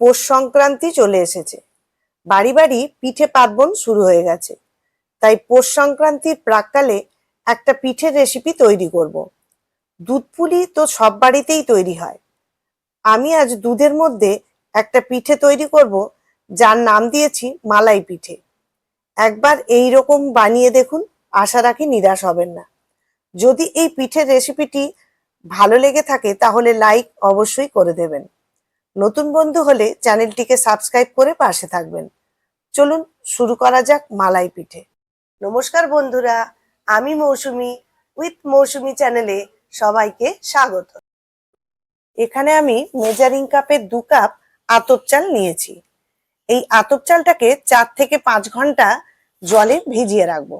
পৌষ সংক্রান্তি চলে এসেছে, বাড়ি বাড়ি পিঠে পার্বণ শুরু হয়ে গেছে। তাই পৌষ সংক্রান্তির প্রাক্কালে একটা পিঠের রেসিপি তৈরি করব। দুধ পুলি তো সব বাড়িতেই তৈরি হয়। আমি আজ দুধের মধ্যে একটা পিঠে তৈরি করব, যার নাম দিয়েছি মালাই পিঠে। একবার এই রকম বানিয়ে দেখুন, আশা রাখি নিরাশ হবেন না। যদি এই পিঠের রেসিপিটি ভালো লেগে থাকে তাহলে লাইক অবশ্যই করে দেবেন। নতুন বন্ধু হলে চ্যানেলটিকে সাবস্ক্রাইব করে পাশে থাকবেন। চলুন শুরু করা যাক মালাই পিঠে। নমস্কার বন্ধুরা, আমি মৌসুমি উইথ মৌসুমি চ্যানেলে সবাইকে স্বাগত। এখানে আমি মেজারিং কাপের 2 কাপ আতপ চাল নিয়েছি। এই আতপ চালটাকে 4 থেকে 5 ঘন্টা জলে ভিজিয়ে রাখবো।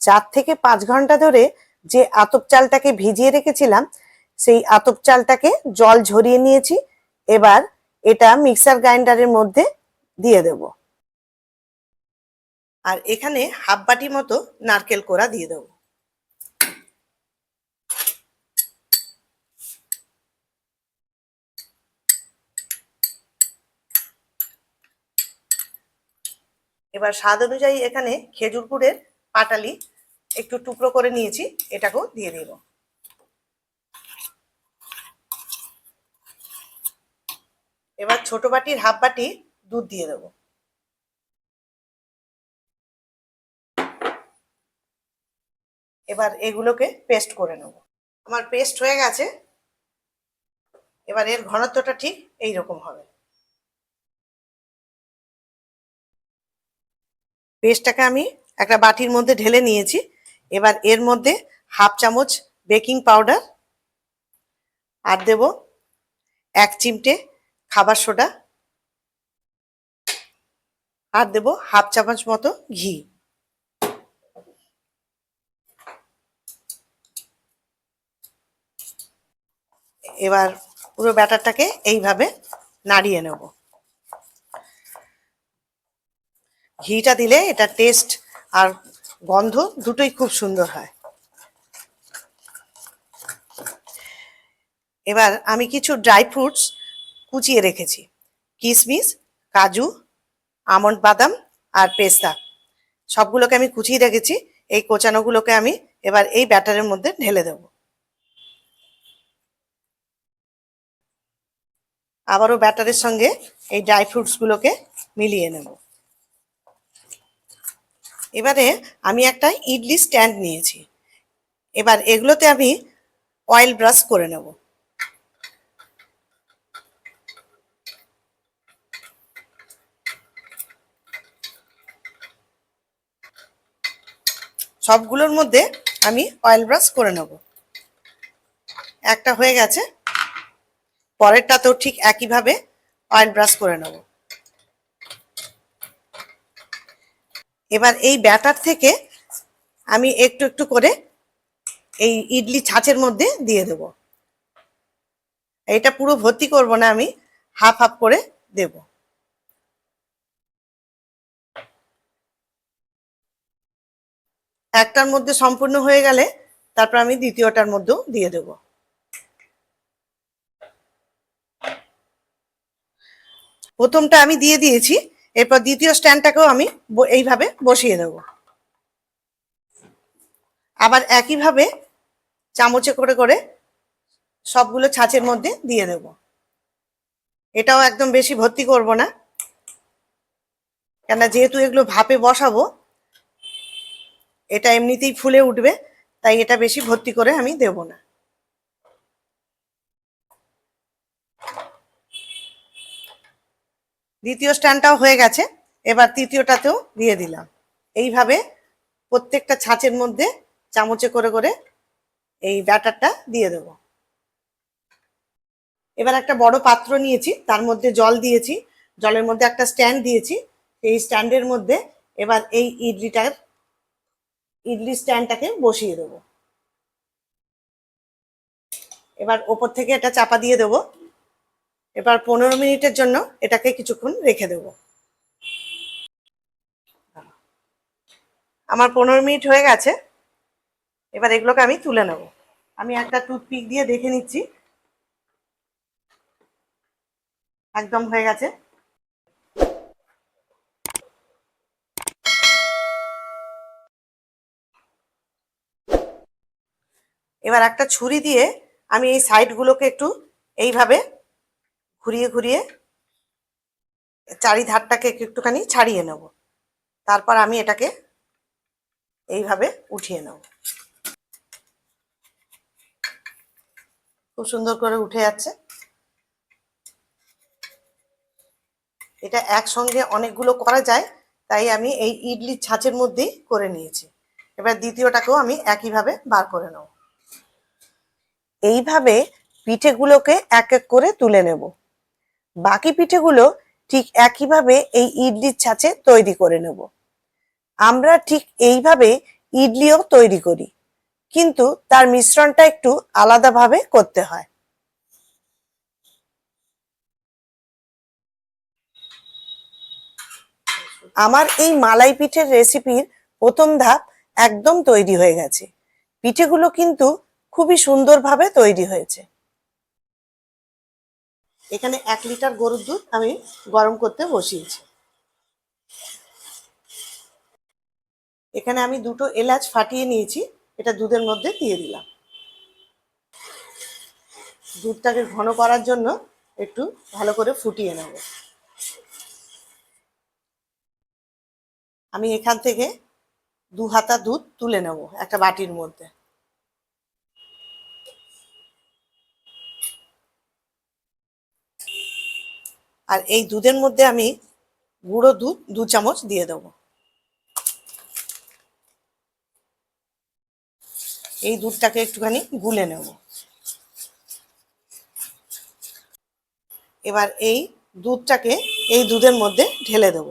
চার থেকে 5 ঘন্টা ধরে যে আতপ চালটাকে ভিজিয়ে রেখেছিলাম, সেই আতপ চালটাকে জল ঝরিয়ে নিয়েছি। এবার এটা মিক্সার গ্রাইন্ডারের মধ্যে দিয়ে দেব। আর এখানে হাফ বাটি মতো নারকেল কোড়া দিয়ে দেব। এবার স্বাদ অনুযায়ী এখানে খেজুর গুড়ের পাটালি একটু টুকরো করে নিয়েছি, এটাকেও দিয়ে দেব। এবার ছোট বাটির হাফ বাটি দুধ দিয়ে দেব। এবার এগুলোকে পেস্ট করে নেব। আমার পেস্ট হয়ে গেছে। এবার এর ঘনত্বটা ঠিক এই রকম হবে। পেস্টটাকে আমি একটা বাটির মধ্যে ঢেলে নিয়েছি। এবার এর মধ্যে হাফ চামচ বেকিং পাউডার আর দেব 1 চিমটে খাবার সোডা আর দেব হাফ চামচ মতো ঘি। এবার পুরো ব্যাটারটাকে এইভাবে নাড়িয়ে নেব। ঘিটা দিলে এটা টেস্ট আর গন্ধ দুটোই খুব সুন্দর হয়। এবার আমি কিছু ড্রাই ফ্রুটস কুচিয়ে রেখেছি, কিশমিশ, কাজু, আমন্ড বাদাম আর পেস্তা, সবগুলোকে আমি কুচিয়ে রেখেছি। এই কোচানোগুলোকে আমি এবার এই ব্যাটারের মধ্যে ঢেলে দেব। আবারও ব্যাটারের সঙ্গে এই ড্রাই ফ্রুটসগুলোকে মিলিয়ে নেব। এবারে আমি একটা ইডলি স্ট্যান্ড নিয়েছি। এবার এগুলোতে আমি অয়েল ব্রাশ করে নেব। সবগুলোর মধ্যে আমি অয়েল ব্রাশ করে নেব। একটা হয়ে গেছে, পরেরটাতেও ঠিক একইভাবে অয়েল ব্রাশ করে নেব। এবার এই ব্যাটার থেকে আমি একটু একটু করে এই ইডলি ছাঁচের মধ্যে দিয়ে দেব। এটা পুরো ভর্তি করব না, আমি হাফ হাফ করে দেব। একটার মধ্যে সম্পূর্ণ হয়ে গেলে তারপর আমি দ্বিতীয়টার মধ্যেও দিয়ে দেব। প্রথমটা আমি দিয়ে দিয়েছি, এরপর দ্বিতীয় স্ট্যান্ডটাকেও আমি এইভাবে বসিয়ে দেব। আবার একইভাবে চামচে করে করে সবগুলো ছাঁচের মধ্যে দিয়ে দেব। এটাও একদম বেশি ভর্তি করব না, কেন যেহেতু এগুলো ভাপে বসাবো, এটা এমনিতেই ফুলে উঠবে, তাই এটা বেশি ভর্তি করে আমি দেব না। দ্বিতীয় স্ট্যান্ডটাও হয়ে গেছে, এবার তৃতীয়টাতেও দিয়ে দিলাম। এইভাবে প্রত্যেকটা ছাঁচের মধ্যে চামচে করে করে এই ব্যাটারটা দিয়ে দেব। এবার একটা বড় পাত্র নিয়েছি, তার মধ্যে জল দিয়েছি, জলের মধ্যে একটা স্ট্যান্ড দিয়েছি। এই স্ট্যান্ডের মধ্যে এবার এই ইডলি স্ট্যান্ডটাকে বসিয়ে দেব। এবার ওপর থেকে এটা চাপা দিয়ে দেব। এবার 15 মিনিটের জন্য এটাকে কিছুক্ষণ রেখে দেব। আমার 15 মিনিট হয়ে গেছে। এবার এগুলোকে আমি তুলে নেব। আমি একটা টুথপিক দিয়ে দেখে নিচ্ছি, একদম হয়ে গেছে। এবার একটা ছুরি দিয়ে আমি এই সাইডগুলোকে একটু এইভাবে ঘুরিয়ে ঘুরিয়ে চারিধারটাকে একটুখানি ছাড়িয়ে নেব। তারপর আমি এটাকে এইভাবে উঠিয়ে নেব। খুব সুন্দর করে উঠে যাচ্ছে। এটা একসঙ্গে অনেকগুলো করা যায়, তাই আমি এই ইডলির ছাঁচের মধ্যেই করে নিয়েছি। এবার দ্বিতীয়টাকেও আমি একইভাবে বার করে নেব। এইভাবে পিঠেগুলোকে এক এক করে তুলে নেব। বাকি পিঠেগুলো ঠিক একইভাবে এই ইডলির ছাঁচে তৈরি করে নেব। আমরা ঠিক এইভাবে ইডলিও তৈরি করি, কিন্তু তার মিশ্রণটা একটু আলাদাভাবে করতে হয়। আমার এই মালাই পিঠের রেসিপির প্রথম ধাপ একদম তৈরি হয়ে গেছে। পিঠেগুলো কিন্তু খুবই সুন্দরভাবে তৈরি হয়েছে। এখানে 1 লিটার গরুর দুধ আমি গরম করতে বসিয়েছি। এখানে আমি 2টো এলাচ ফাটিয়ে নিয়েছি, এটা দুধের মধ্যে দিয়ে দিলাম। দুধটাকে ঘন করার জন্য একটু ভালো করে ফুটিয়ে নেব। আমি এখান থেকে 2 হাতা দুধ তুলে নেব একটা বাটির মধ্যে। আর এই দুধের মধ্যে আমি গুঁড়ো দুধ 2 চামচ দিয়ে দেবো। এই দুধটাকে একটুখানি গুলে নেব। এবার এই দুধটাকে এই দুধের মধ্যে ঢেলে দেব।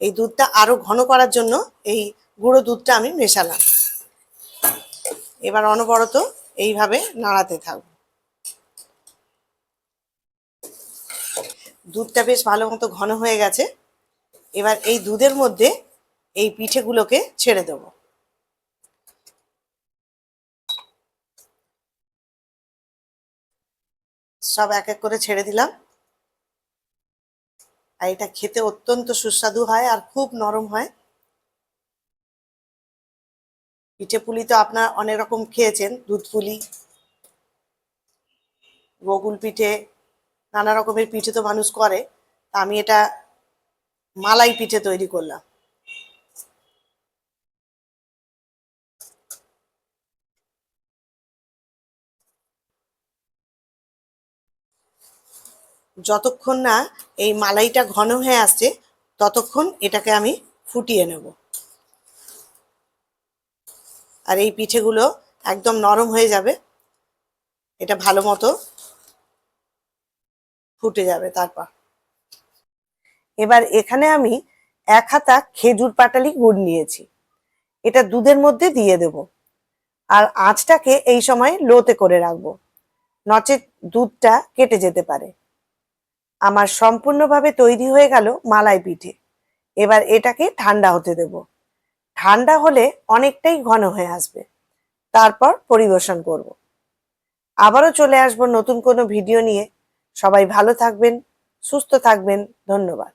এই দুধটা আরো ঘন করার জন্য এই গুঁড়ো দুধটা আমি মেশালাম। এবার অনবরত এইভাবে নাড়াতে থাকবো। দুধটা বেশ ভালো মতো ঘন হয়ে গেছে। এবার এই দুধের মধ্যে এই পিঠেগুলোকে ছেড়ে দেব। সব এক এক করে ছেড়ে দিলাম। আর এটা খেতে অত্যন্ত সুস্বাদু হয় আর খুব নরম হয়। পিঠে পুলি তো আপনারা অনেক রকম খেয়েছেন, দুধ পুলি, বকুল পিঠে, নানা রকমের পিঠে তো মানুষ করে। আমি এটা মালাই পিঠে তৈরি করলাম। যতক্ষণ না এই মালাইটা ঘন হয়ে আসছে ততক্ষণ এটাকে আমি ফুটিয়ে নেব। আর এই পিঠেগুলো একদম নরম হয়ে যাবে, এটা ভালো মতো ফুটে যাবে। তারপর এবার এখানে আমি 1 হাতা খেজুর পাটালি গুড় নিয়েছি, এটা দুধের মধ্যে দিয়ে দেব। আর আঁচটাকে এই সময় লোতে করে রাখবো, নচেৎ দুধটা কেটে যেতে পারে। আমার সম্পূর্ণভাবে তৈরি হয়ে গেল মালাই পিঠে। এবার এটাকে ঠান্ডা হতে দেব। ঠান্ডা হলে অনেকটাই ঘন হয়ে আসবে, তারপর পরিবেশন করব। আবারও চলে আসবো নতুন কোনো ভিডিও নিয়ে। সবাই ভালো থাকবেন, সুস্থ থাকবেন। ধন্যবাদ।